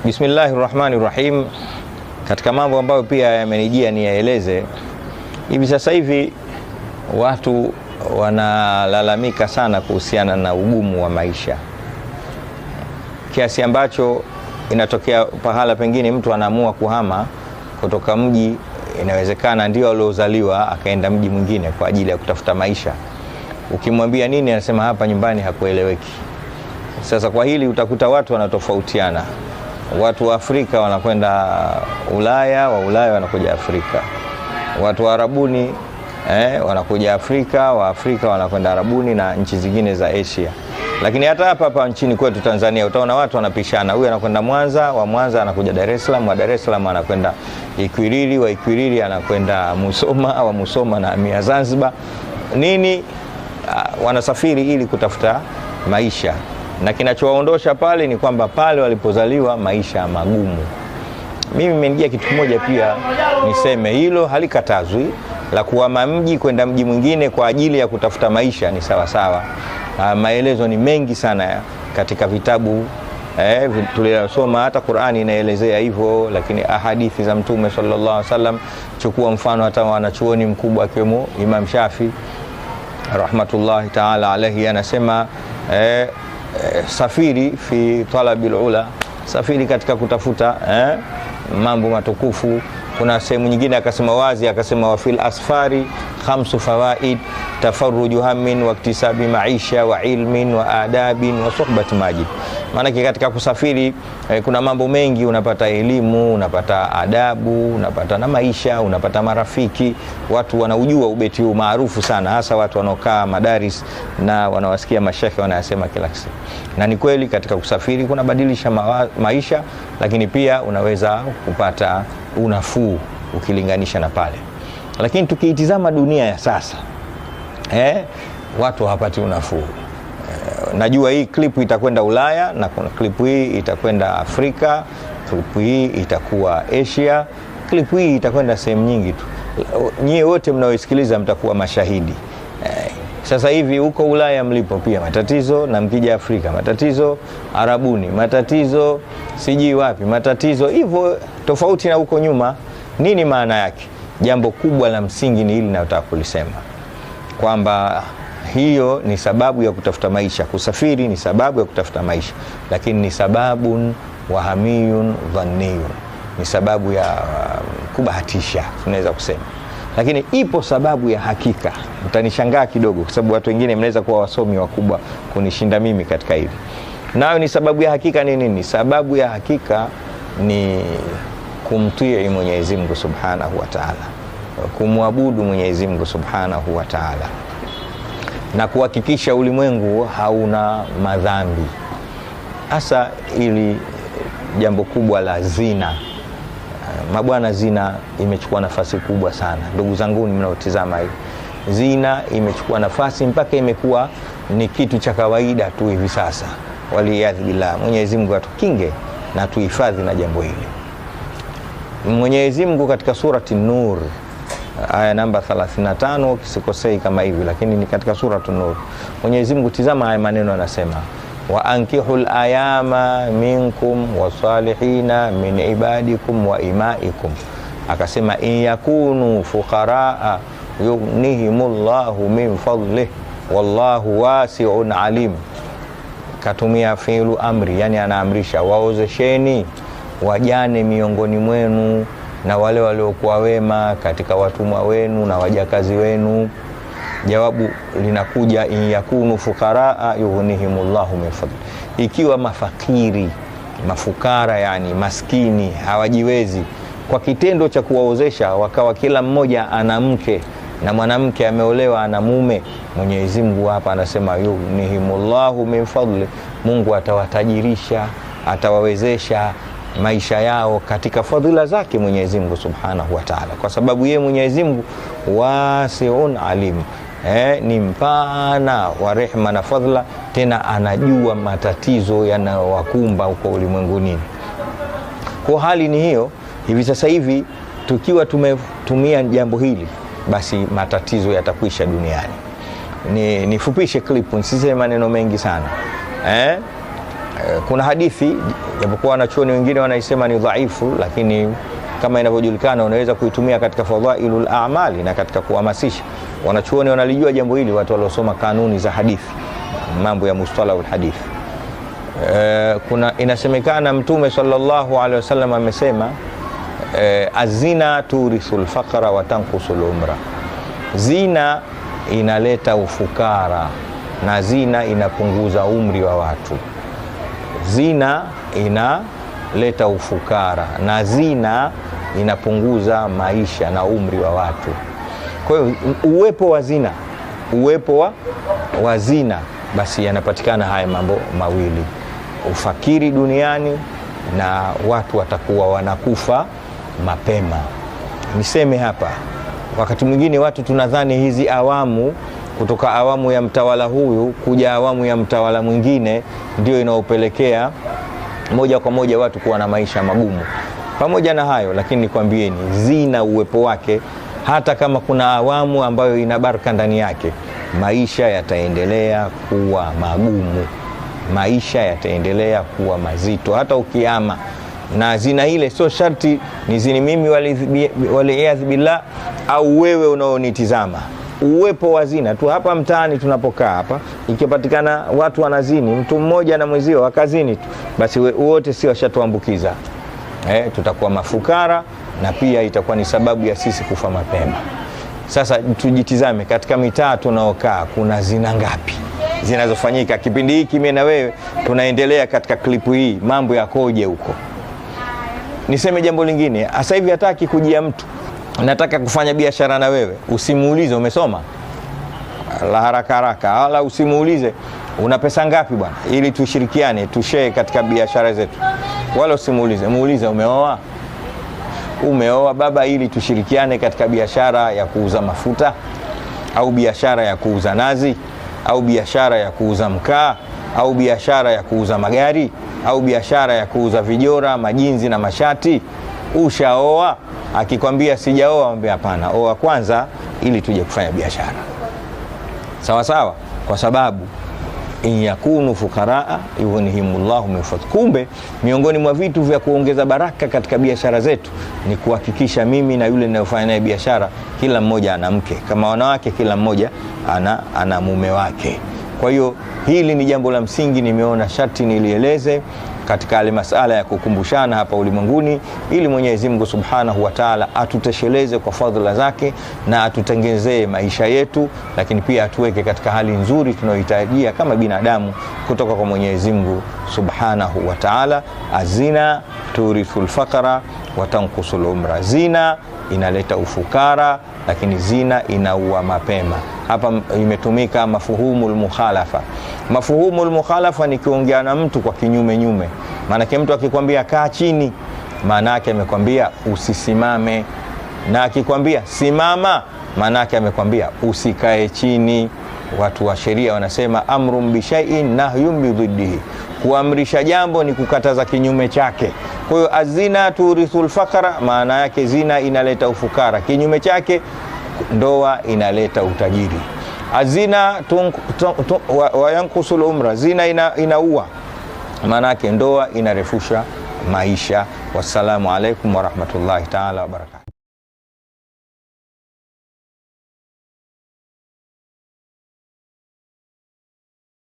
Bismillahirrahmanirrahim. Katika mambo ambayo pia yamenijia niyaeleze, hivi sasa hivi watu wanalalamika sana kuhusiana na ugumu wa maisha, kiasi ambacho inatokea pahala pengine mtu anaamua kuhama kutoka mji, inawezekana ndio aliozaliwa akaenda mji mwingine kwa ajili ya kutafuta maisha. Ukimwambia nini anasema hapa nyumbani hakueleweki. Sasa kwa hili utakuta watu wanatofautiana. Watu wa Afrika wanakwenda Ulaya, wa Ulaya wanakuja Afrika. Watu wa Arabuni wanakuja Afrika, wa Afrika wanakwenda Arabuni na nchi zingine za Asia. Lakini hata hapa nchini kwetu Tanzania utaona watu wanapishana. Huyu anakwenda Mwanza, wa Mwanza anakuja Dar es Salaam, wa Dar es Salaam anakwenda Ikwiriri, wa Ikwiriri anakwenda Musoma, wa Musoma na Amia Zanzibar. Nini? Wanasafiri ili kutafuta maisha. Na kinachowaondosha pale ni kwamba pale walipozaliwa maisha magumu. Mimi nimeingia kitu kimoja pia niseme, hilo halikatazwi, la kuhama mji kwenda mji mwingine kwa ajili ya kutafuta maisha ni sawa sawa. Maelezo ni mengi sana katika vitabu tuliyosoma, hata Qur'ani inaelezea hivyo, lakini ahadithi za Mtume sallallahu alaihi wasallam, chukua mfano hata wanachuoni mkubwa akiwemo Imam Shafi rahmatullahi ta'ala alayhi, anasema safiri fi talabil ula, safiri katika kutafuta mambo matukufu. Kuna sehemu nyingine akasema wazi, akasema wa fil asfari khamsu fawaid tafarruju hammin wa iktisabi maisha wa ilmin wa adabin wa suhbati majid. Maana katika kusafiri kuna mambo mengi, unapata elimu, unapata adabu, unapata na maisha, unapata marafiki. Watu wanaujua ubeti huu maarufu sana, hasa watu wanaokaa madaris na wanawasikia mashekhe wanayasema kila siku. Na ni kweli katika kusafiri kunabadilisha maisha, lakini pia unaweza kupata unafuu ukilinganisha na pale. Lakini tukiitizama dunia ya sasa, watu hawapati unafuu. Najua hii klipu itakwenda Ulaya, na kuna klipu hii itakwenda Afrika, klipu hii itakuwa Asia, klipu hii itakwenda sehemu nyingi tu. Nyie wote mnaoisikiliza mtakuwa mashahidi. Sasa hivi huko Ulaya mlipo pia matatizo, na mkija Afrika matatizo, Arabuni matatizo, siji wapi matatizo, hivyo tofauti na huko nyuma. Nini maana yake? Jambo kubwa la msingi ni hili nataka kulisema, kwamba hiyo ni sababu ya kutafuta maisha. Kusafiri ni sababu ya kutafuta maisha, lakini ni sababun wahamiyun dhanniyun, ni sababu ya kubahatisha tunaweza kusema. Lakini ipo sababu ya hakika. Mtanishangaa kidogo kwa sababu watu wengine mnaweza kuwa wasomi wakubwa kunishinda mimi katika hili. Nayo ni sababu ya hakika ni nini? Sababu ya hakika ni kumtii Mwenyezi Mungu Subhanahu wa Ta'ala, kumwabudu Mwenyezi Mungu Subhanahu wa Ta'ala, na kuhakikisha ulimwengu hauna madhambi. Hasa ili jambo kubwa la zina. Mabwana, zina imechukua nafasi kubwa sana. Ndugu zangu mnaotizama hivi, zina imechukua nafasi mpaka imekuwa ni kitu cha kawaida tu hivi sasa. Waliyadhi billah. Mwenyezi Mungu atukinge na tuhifadhi na jambo hili. Mwenyezi Mungu katika surati Nur aya namba 35 kisikosei kama hivi, lakini ni katika surati Nur. Mwenyezi Mungu, tizama haya maneno, anasema wa ankihul ayama minkum wasalihina min ibadikum wa imaikum, akasema in yakunu fuqaraa yughnihimullahu min fadlih wallahu wasi'un alim. Katumia fi'lu amri, yani anaamrisha waozesheni wajane miongoni mwenu na wale waliokuwa wema katika watumwa wenu na wajakazi wenu. Jawabu linakuja in yakunu fuqaraa yughnihimullahu min fadli, ikiwa mafakiri, mafukara, yani maskini, hawajiwezi, kwa kitendo cha kuwaozesha wakawa kila mmoja ana mke na mwanamke ameolewa ana mume, Mwenyezi Mungu hapa anasema yughnihimullahu min fadli, Mungu atawatajirisha, atawawezesha maisha yao katika fadhila zake Mwenyezi Mungu Subhanahu wa Ta'ala, kwa sababu yeye Mwenyezi Mungu wasi'un alim, ni mpana wa rehema na fadhila, tena anajua matatizo yanayowakumba huko ulimwenguni. Kwa hali ni hiyo, hivi sasa hivi tukiwa tumetumia jambo hili, basi matatizo yatakwisha duniani. Nifupishe klipu, nisiseme maneno mengi sana. Kuna hadithi japokuwa wanachuoni wengine wanaisema ni dhaifu, lakini kama inavyojulikana unaweza kuitumia katika fadhailul a'mali na katika kuhamasisha. Wanachuoni wanalijua jambo hili, watu waliosoma kanuni za hadithi, mambo ya mustalahul hadith. Inasemekana Mtume sallallahu alaihi wasallam amesema, azina turithul faqra wa tanqusul umra. Zina inaleta ufukara na zina inapunguza umri wa watu. Zina inaleta ufukara na zina inapunguza maisha na umri wa watu. Kwa hiyo uwepo wa zina, basi yanapatikana haya mambo mawili, ufakiri duniani na watu watakuwa wanakufa mapema. Niseme hapa, wakati mwingine watu tunadhani hizi awamu, kutoka awamu ya mtawala huyu kuja awamu ya mtawala mwingine, ndio inaopelekea moja kwa moja watu kuwa na maisha magumu. Pamoja na hayo, lakini nikwambieni, zina uwepo wake, hata kama kuna awamu ambayo ina baraka ndani yake, maisha yataendelea kuwa magumu, maisha yataendelea kuwa mazito hata ukiama. Na zina ile sio sharti ni zini mimi wali'iyadh billah au wewe unaonitizama. Uwepo wa zina tu hapa mtaani tunapokaa hapa, ikipatikana watu wanazini, mtu mmoja na mwezio wakazini tu, basi wote si washatuambukiza. Tutakuwa mafukara na pia itakuwa ni sababu ya sisi kufa mapema. Sasa tujitizame katika mitaa tunaokaa, kuna zina ngapi zinazofanyika kipindi hiki? Mimi na wewe tunaendelea katika klipu hii, mambo yakoje huko? Niseme jambo lingine, sasa hivi hataki kujia mtu nataka kufanya biashara na wewe, usimuulize umesoma la haraka, wala usimuulize una pesa ngapi bwana, ili tushirikiane tushare katika biashara zetu. Wala usimuulize, muulize umeoa baba, ili tushirikiane katika biashara ya kuuza mafuta, au biashara ya kuuza nazi, au biashara ya kuuza mkaa, au biashara ya kuuza magari, au biashara ya kuuza vijora, majinzi na mashati. Ushaoa? Akikwambia sijaoa, mwambie hapana, oa kwanza ili tuje kufanya biashara. Sawa sawa, kwa sababu in yakunu fukaraa yughnihimullahu min fadli. Kumbe miongoni mwa vitu vya kuongeza baraka katika biashara zetu ni kuhakikisha mimi na yule ninayofanya naye biashara, kila mmoja ana mke, kama wanawake kila mmoja ana mume wake. Kwa hiyo hili ni jambo la msingi, nimeona sharti nilieleze katika ile masala ya kukumbushana hapa ulimwenguni, ili Mwenyezi Mungu Subhanahu wa Ta'ala atutosheleze kwa fadhila zake na atutengezee maisha yetu, lakini pia atuweke katika hali nzuri tunayohitajia kama binadamu kutoka kwa Mwenyezi Mungu Subhanahu wa Ta'ala. Azina turithul faqra wa tanqusul umra. Zina inaleta ufukara, lakini zina inaua mapema. Hapa imetumika mafuhumul mukhalafa. Mafuhumul mukhalafa ni kuongea na mtu kwa kinyume nyume. Maana mtu akikwambia kaa chini, maana yake amekwambia usisimame, na akikwambia simama, maana yake amekwambia usikae chini. Watu wa sheria wanasema amrun bi shay'in nahyun bi dhiddihi. Kuamrisha jambo ni kukataza kinyume chake. Kwa hiyo azina turithul faqra, maana yake zina inaleta ufukara, kinyume chake ndoa inaleta utajiri. Azina wa yanqusul umra, zina inaua, maana yake ndoa inarefusha maisha. Wassalamu alaikum warahmatullahi ta'ala wabarakatuh.